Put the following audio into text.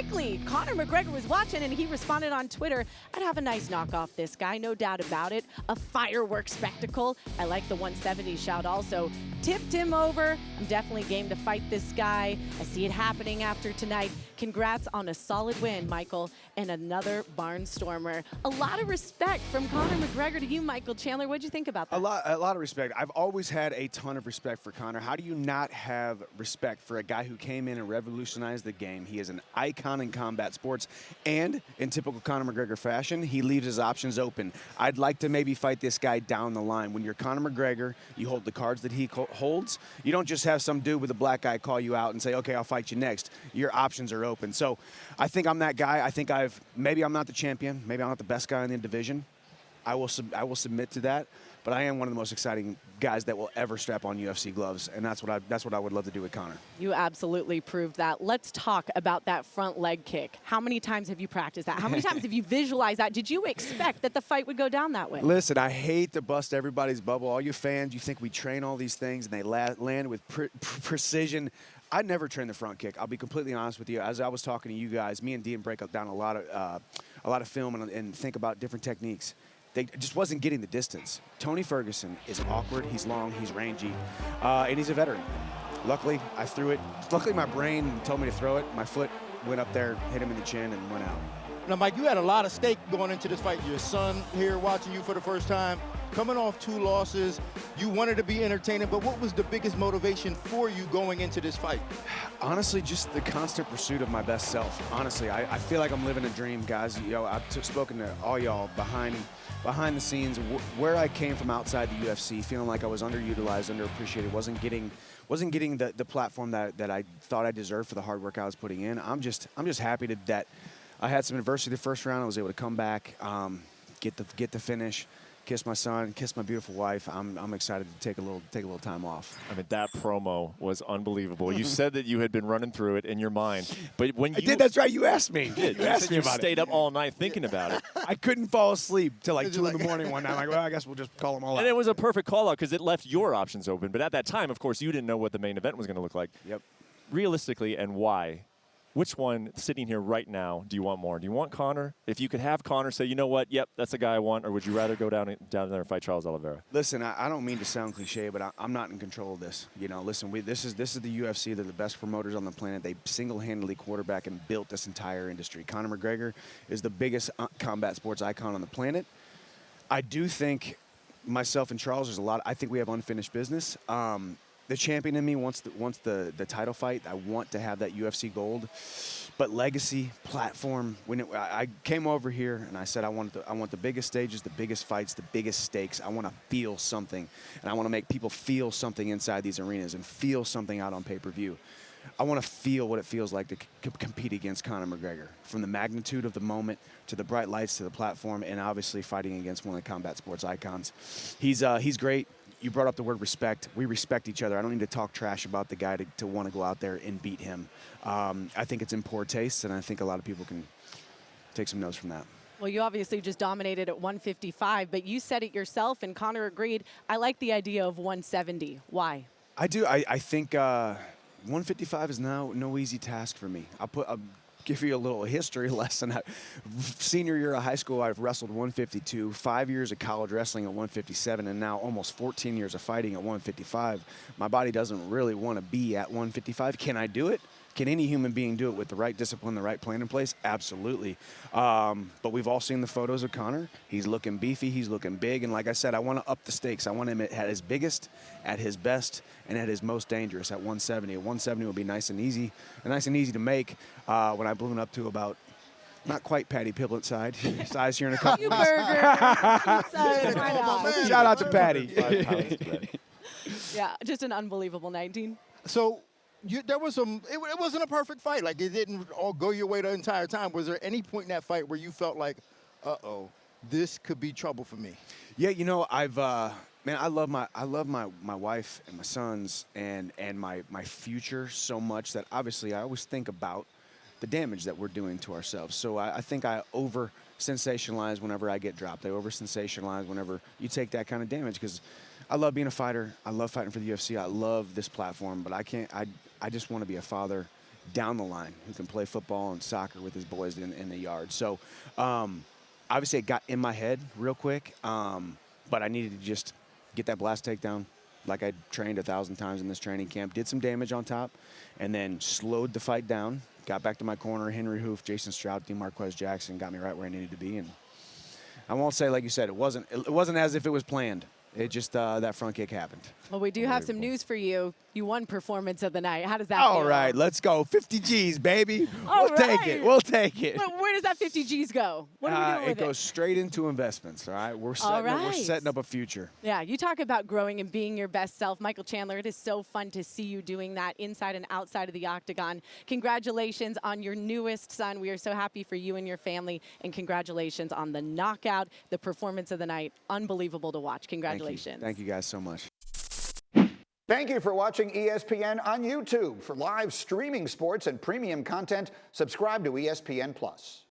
quickly. Conor McGregor was watching, and he responded on Twitter, "I'd have a nice knock off this guy, no doubt about it. A fireworks spectacle." I like the 170 shout also. Tipped him over. I'm definitely game to fight this guy. I see it happening after tonight. Congrats on a solid win, Michael, and another barnstormer. A lot of respect from Conor McGregor to you, Michael. Chandler, what'd you think about that? A lot of respect. I've always had a ton of respect for Conor. How do you not have respect for a guy who came in and revolutionized the game? He is an icon in combat sports, and in typical Conor McGregor fashion, he leaves his options open. I'd like to maybe fight this guy down the line. When you're Conor McGregor, you hold the cards that he holds. You don't just have some dude with a black eye call you out and say, okay, I'll fight you next. Your options are open. So I think I'm that guy. I think maybe I'm not the champion. Maybe I'm not the best guy in the division. I will submit to that. But I am one of the most exciting guys that will ever strap on UFC gloves, and that's what I would love to do with Conor. You absolutely proved that. Let's talk about that front leg kick. How many times have you practiced that? How many times have you visualized that? Did you expect that the fight would go down that way? Listen, I hate to bust everybody's bubble. All you fans, you think we train all these things and they land with precision. I never train the front kick. I'll be completely honest with you. As I was talking to you guys, me and Dean break down a lot of film and think about different techniques. They just wasn't getting the distance. Tony Ferguson is awkward, he's long, he's rangy, and he's a veteran. Luckily, I threw it. Luckily, my brain told me to throw it. My foot went up there, hit him in the chin, and went out. Now, Mike, you had a lot of stake going into this fight. Your son here watching you for the first time, coming off 2 losses. You wanted to be entertaining, but what was the biggest motivation for you going into this fight? Honestly, just the constant pursuit of my best self. Honestly, I feel like I'm living a dream, guys. You know, I've spoken to all y'all behind the scenes, where I came from outside the UFC, feeling like I was underutilized, underappreciated, wasn't getting the platform that I thought I deserved for the hard work I was putting in. I'm just happy that I had some adversity the first round. I was able to come back, get the finish, kiss my son, kiss my beautiful wife. I'm excited to take a little time off. I mean, that promo was unbelievable. You said that you had been running through it in your mind, but when I did, that's right. You asked me. You asked me about it. You stayed up all night thinking about it. I couldn't fall asleep till like 2 in the morning one night. I'm like, well, I guess we'll just call them all out. And it was a perfect call out because it left your options open. But at that time, of course, you didn't know what the main event was going to look like. Yep. Realistically, and why? Which one, sitting here right now, do you want more? Do you want Conor? If you could have Conor say, you know what, yep, that's the guy I want, or would you rather go down there and fight Charles Oliveira? Listen, I don't mean to sound cliche, but I'm not in control of this. You know, listen, this is the UFC. They're the best promoters on the planet. They single-handedly quarterback and built this entire industry. Conor McGregor is the biggest combat sports icon on the planet. I do think myself and Charles, I think we have unfinished business. The champion in me wants the title fight. I want to have that UFC gold, but legacy, platform. I came over here and I said I want the biggest stages, the biggest fights, the biggest stakes. I want to feel something, and I want to make people feel something inside these arenas and feel something out on pay-per-view. I want to feel what it feels like to compete against Conor McGregor, from the magnitude of the moment to the bright lights to the platform, and obviously fighting against one of the combat sports icons. He's great. You brought up the word respect. We respect each other. I don't need to talk trash about the guy to want to go out there and beat him. I think it's in poor taste, and I think a lot of people can take some notes from that. Well, you obviously just dominated at 155, but you said it yourself, and Conor agreed. I like the idea of 170. Why? I do. I think 155 is now no easy task for me. I'll give you a little history lesson. Senior year of high school, I've wrestled 152, 5 years of college wrestling at 157, and now almost 14 years of fighting at 155. My body doesn't really want to be at 155. Can I do it? Can any human being do it with the right discipline, the right plan in place? Absolutely. But we've all seen the photos of Conor. He's looking beefy. He's looking big. And like I said, I want to up the stakes. I want him at his biggest, at his best, and at his most dangerous at 170. At 170 will be nice and easy to make. When I blew it up to about not quite Patty Piblet size here in a couple weeks. Shout out to Patty. Yeah, just an unbelievable 19. So there was it wasn't a perfect fight. Like, it didn't all go your way the entire time. Was there any point in that fight where you felt like, uh-oh, this could be trouble for me? Yeah, you know, man, I love my wife and my sons and my future so much that obviously I always think about the damage that we're doing to ourselves. So I think I over-sensationalize whenever I get dropped. I over-sensationalize whenever you take that kind of damage, because I love being a fighter. I love fighting for the UFC. I love this platform, but I just want to be a father, down the line who can play football and soccer with his boys in the yard. So obviously it got in my head real quick, but I needed to just get that blast takedown like I trained 1,000 times in this training camp, did some damage on top, and then slowed the fight down, got back to my corner, Henry Hoof, Jason Stroud, DeMarquez Jackson, got me right where I needed to be. And I won't say, like you said, it wasn't as if it was planned. It just, that front kick happened. Well, we do have some news for you. You won Performance of the Night. How does that All feel? right, let's go. 50 G's, baby. All We'll take it. We'll take it. But where does that 50 G's go? What are we doing with it? It goes straight into investments, all right? We're setting up a future. Yeah, you talk about growing and being your best self. Michael Chandler, it is so fun to see you doing that inside and outside of the octagon. Congratulations on your newest son. We are so happy for you and your family. And congratulations on the knockout, the Performance of the Night. Unbelievable to watch. Congratulations. Thank you guys so much. Thank you for watching ESPN on YouTube. For live streaming sports and premium content, subscribe to ESPN+.